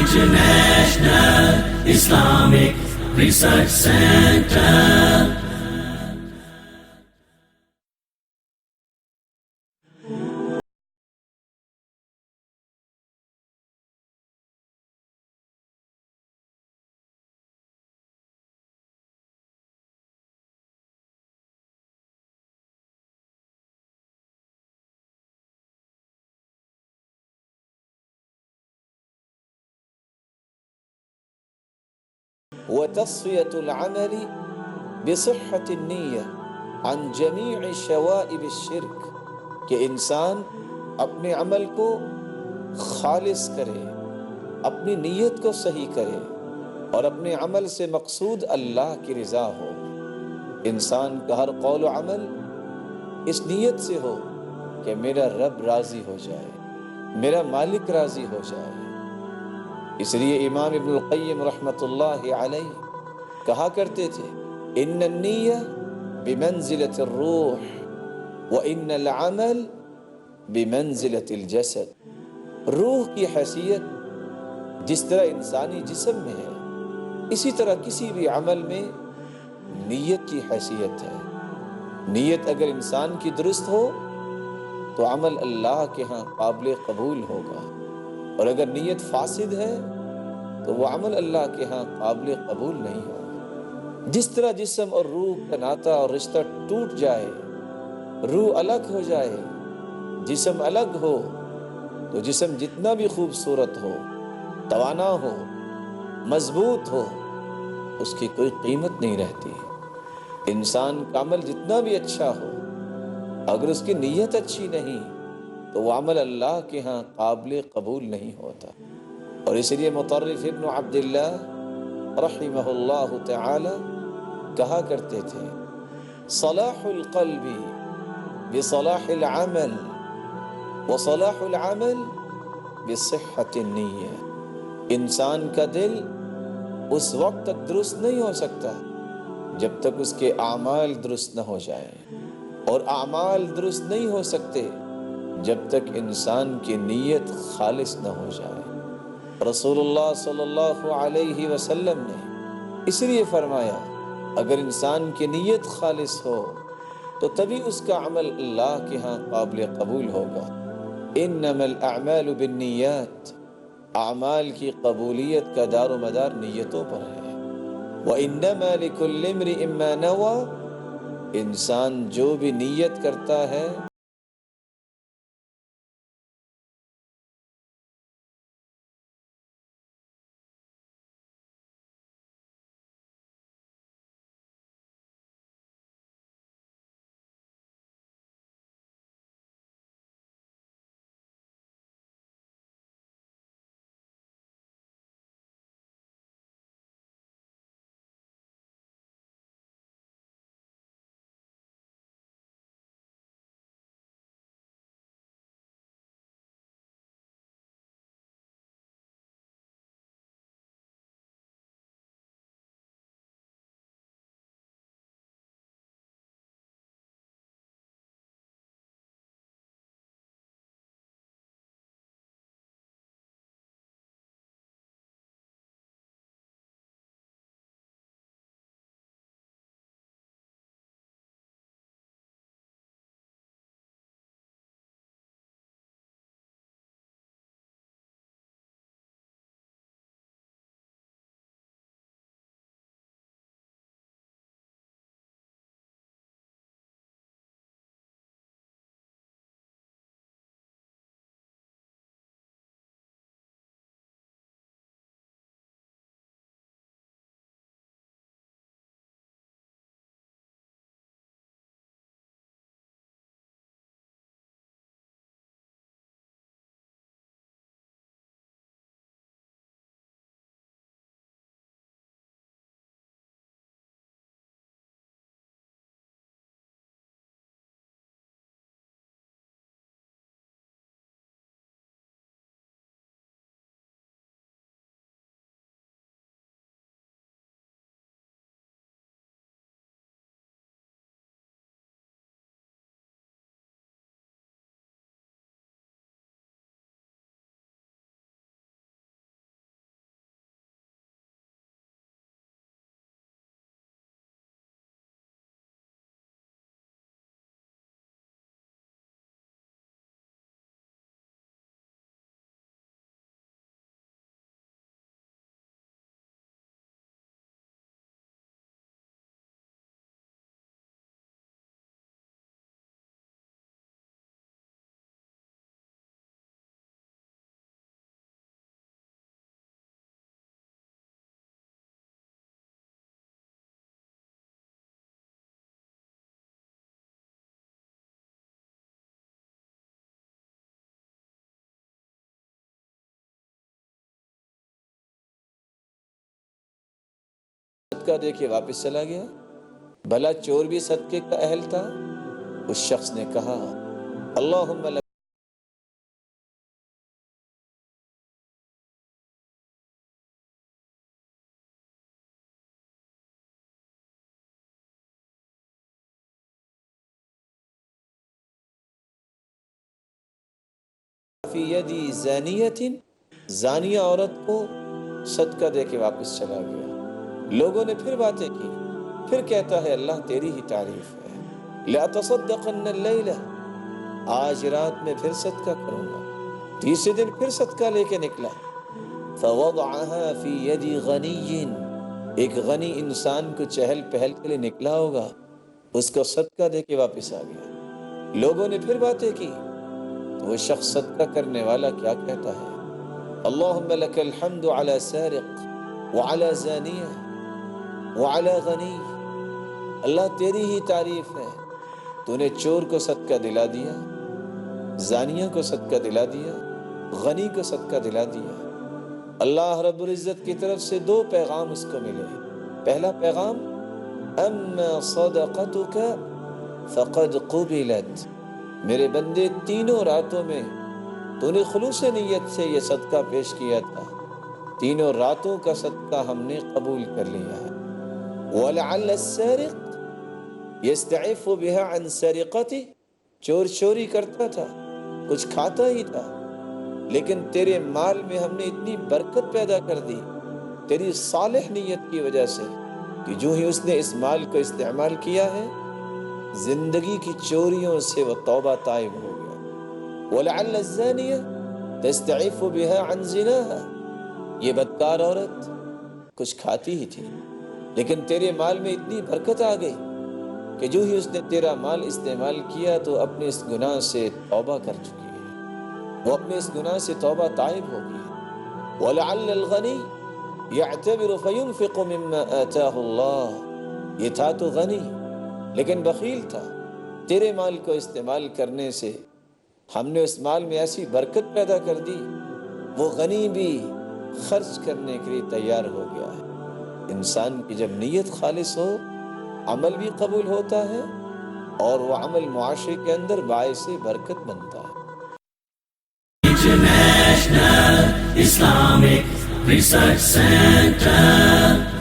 International Islamic Research Center. وتصفیۃ العمل بصحت النیہ عن جمیع شوائب الشرک، کہ انسان اپنے عمل کو خالص کرے، اپنی نیت کو صحیح کرے اور اپنے عمل سے مقصود اللہ کی رضا ہو۔ انسان کا ہر قول و عمل اس نیت سے ہو کہ میرا رب راضی ہو جائے، میرا مالک راضی ہو جائے۔ اس لیے امام ابن القیم رحمۃ اللہ علیہ کہا کرتے تھے، ان النیہ بمنزلۃ الروح وان العمل بمنزلۃ الجسد۔ روح کی حیثیت جس طرح انسانی جسم میں ہے، اسی طرح کسی بھی عمل میں نیت کی حیثیت ہے۔ نیت اگر انسان کی درست ہو تو عمل اللہ کے ہاں قابل قبول ہوگا، اور اگر نیت فاسد ہے تو وہ عمل اللہ کے ہاں قابل قبول نہیں ہوگا۔ جس طرح جسم اور روح کا ناطہ اور رشتہ ٹوٹ جائے، روح الگ ہو جائے، جسم الگ ہو، تو جسم جتنا بھی خوبصورت ہو، توانا ہو، مضبوط ہو، اس کی کوئی قیمت نہیں رہتی۔ انسان کا عمل جتنا بھی اچھا ہو، اگر اس کی نیت اچھی نہیں تو وہ عمل اللہ کے ہاں قابل قبول نہیں ہوتا۔ اور اس لیے مطرف ابن عبداللہ رحمہ اللہ تعالی کہا کرتے تھے، صلاح القلب بصلاح العمل وصلاح العمل بصحت النیہ۔ انسان کا دل اس وقت تک درست نہیں ہو سکتا جب تک اس کے اعمال درست نہ ہو جائیں، اور اعمال درست نہیں ہو سکتے جب تک انسان کی نیت خالص نہ ہو جائے۔ رسول اللہ صلی اللہ علیہ وسلم نے اس لیے فرمایا، اگر انسان کی نیت خالص ہو تو تبھی اس کا عمل اللہ کے ہاں قابل قبول ہوگا۔ انما الاعمال بالنیات، اعمال کی قبولیت کا دار و مدار نیتوں پر ہے۔ وَإِنَّمَا لِكُلِّ امْرِئٍ مَّا نَوَىٰ، انسان جو بھی نیت کرتا ہے صدقہ دے کے واپس چلا گیا؟ بھلا چور بھی صدقے کا اہل تھا؟ اس شخص نے کہا اللہم لک فی یدی زانیت، زانیہ عورت کو صدقہ دے کے واپس چلا گیا۔ لوگوں نے پھر باتیں کی، پھر کہتا ہے اللہ تیری ہی تعریف ہے، لأتصدقن اللیلہ، آج رات میں پھر صدقہ کروں گا۔ تیسرے دن پھر صدقہ لے کے نکلا، فوضعها فی ید غنی، ایک غنی انسان کو چہل پہل کے لیے نکلا ہوگا، اس کو صدقہ دے کے واپس آ گیا۔ لوگوں نے پھر باتیں کی، وہ شخص صدقہ کرنے والا کیا کہتا ہے اللہم لک الحمد علی سارق وعلی زانیہ وعلی غنی، اللہ تیری ہی تعریف ہے، تو نے چور کو صدقہ دلا دیا، زانیہ کو صدقہ دلا دیا، غنی کو صدقہ دلا دیا۔ اللہ رب العزت کی طرف سے دو پیغام اس کو ملے۔ پہلا پیغام اما صدقتک فقد قبلت، میرے بندے تینوں راتوں میں تو نے خلوص نیت سے یہ صدقہ پیش کیا تھا، تینوں راتوں کا صدقہ ہم نے قبول کر لیا ہے۔ وَلَعَلَّ السَّارِقُ يَسْتَعِفُ بِهَا عَنْ سَرِقَتِهِ، چور چوری کرتا تھا، کچھ کھاتا ہی تھا، لیکن تیرے مال میں ہم نے اتنی برکت پیدا کر دی تیری صالح نیت کی وجہ سے کہ جو ہی اس نے اس مال کو استعمال کیا ہے، زندگی کی چوریوں سے وہ توبہ تائب ہو گیا۔ وَلَعَلَّ الزَّانِيَةَ تَسْتَعِفُ بِهَا عَنْ زِنَاهَا، یہ بدکار عورت کچھ کھاتی ہی تھی، لیکن تیرے مال میں اتنی برکت آ گئی کہ جو ہی اس نے تیرا مال استعمال کیا تو اپنے اس گناہ سے توبہ کر چکی ہے، وہ اپنے اس گناہ سے توبہ تائب ہو گئی۔ وَلَعَلَّ الْغَنِيَّ يَعْتَبِرُ فَيُنْفِقُ مِمَّا آتَاهُ اللَّهُ، یہ تھا تو غنی لیکن بخیل تھا، تیرے مال کو استعمال کرنے سے ہم نے اس مال میں ایسی برکت پیدا کر دی، وہ غنی بھی خرچ کرنے کے لیے تیار ہو گیا ہے۔ انسان کی جب نیت خالص ہو، عمل بھی قبول ہوتا ہے اور وہ عمل معاشرے کے اندر باعث برکت بنتا ہے۔ International Islamic Research Center.